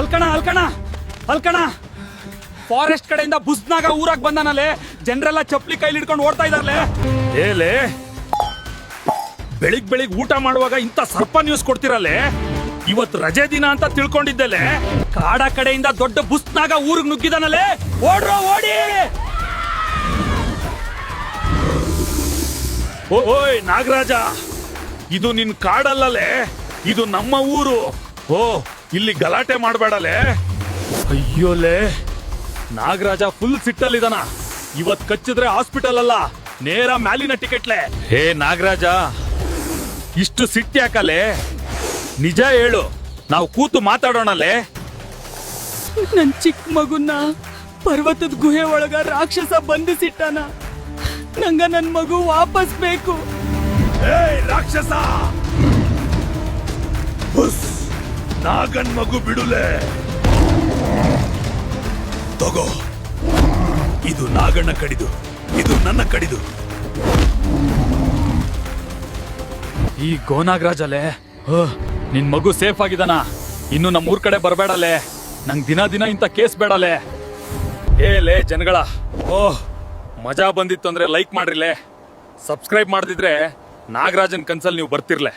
ಅಲ್ಕಣ ಅಲ್ಕಣ ಅಲ್ಕಣ forest ಕಡೆಯಿಂದ ಬುಸ್ನಾಗ ಊರಾಗ್ ಬಂದಾನಲ್ಲೇ. ಜನರೆಲ್ಲ ಚಪ್ಲಿ ಕೈಲಿ ಹಿಡ್ಕೊಂಡು ಓಡ್ತಾ ಇದಾರ್ಲೆ. ಏಲೇ ಬೆಳಿಗ್ ಊಟ ಮಾಡುವಾಗ ಇಂತ ಸರ್ಪ ನ್ಯೂಸ್ ಕೊಡ್ತಿರಲ್ಲೇ. ಇವತ್ ರಜೆ ದಿನ ಅಂತ ತಿಳ್ಕೊಂಡಿದ್ದೆಲೆ. ಕಾಡ ಕಡೆಯಿಂದ ದೊಡ್ಡ ಬುಸ್ನಾಗ ಊರಿಗೆ ನುಗ್ಗಿದಾನಲ್ಲೇ. ಓಡ್ರೋ ಓಡಿ. ಓಯ್ ನಾಗರಾಜ, ಇದು ನಿನ್ ಕಾಡಲ್ಲಲೇ, ಇದು ನಮ್ಮ ಊರು. ಓ ಇಲ್ಲಿ ಗಲಾಟೆ ಮಾಡ್ಬೇಡಲೇ. ಅಯ್ಯೋಲೇ ನಾಗರಾಜ ಫುಲ್ ಸಿಟ್ಟಲ್ಲಿದಾನ. ಇವತ್ ಕಚ್ಚಿದ್ರೆ ಹಾಸ್ಪಿಟಲ್ ಅಲ್ಲ, ನೇರ ಮ್ಯಾಲಿನ ಟಿಕೆಟ್ಲೆ. ಹೇ ನಾಗರಾಜ, ಇಷ್ಟು ಸಿಟ್ಟು ಯಾಕಲೆ? ನಿಜ ಹೇಳು, ನಾವು ಕೂತು ಮಾತಾಡೋಣಲ್ಲೇ. ನನ್ ಚಿಕ್ಕ ಮಗುನ ಪರ್ವತದ ಗುಹೆ ಒಳಗ ರಾಕ್ಷಸ ಬಂಧಿಸಿಟ್ಟಾನ. ನಂಗ ನನ್ ಮಗು ವಾಪಸ್ ಬೇಕು. ಏಯ್ ರಾಕ್ಷಸ, ಬುಸ್ ನಾಗನ್ ಮಗು ಬಿಡುಲೆ. ತಗೋ, ಇದು ನಾಗಣ್ಣ ಕಡಿದು, ಇದು ನನ್ನ ಕಡಿದು. ಈ ಗೋನಾಗರಾಜಲೆ, ನಿನ್ ಮಗು ಸೇಫ್ ಆಗಿದಾನ. ಇನ್ನು ನಮ್ಮೂರ್ ಕಡೆ ಬರ್ಬೇಡಲೆ. ನಂಗ್ ದಿನ ಇಂತ ಕೇಸ್ ಬೇಡಲೆ. ಏಲೇ ಜನಗಳ, ಓಹ್ ಮಜಾ ಬಂದಿತ್ತು ಅಂದ್ರೆ ಲೈಕ್ ಮಾಡ್ರಿಲೆ. ಸಬ್ಸ್ಕ್ರೈಬ್ ಮಾಡ್ದಿದ್ರೆ ನಾಗರಾಜನ್ ಕನ್ಸಲ್ ನೀವು ಬರ್ತಿರ್ಲೆ.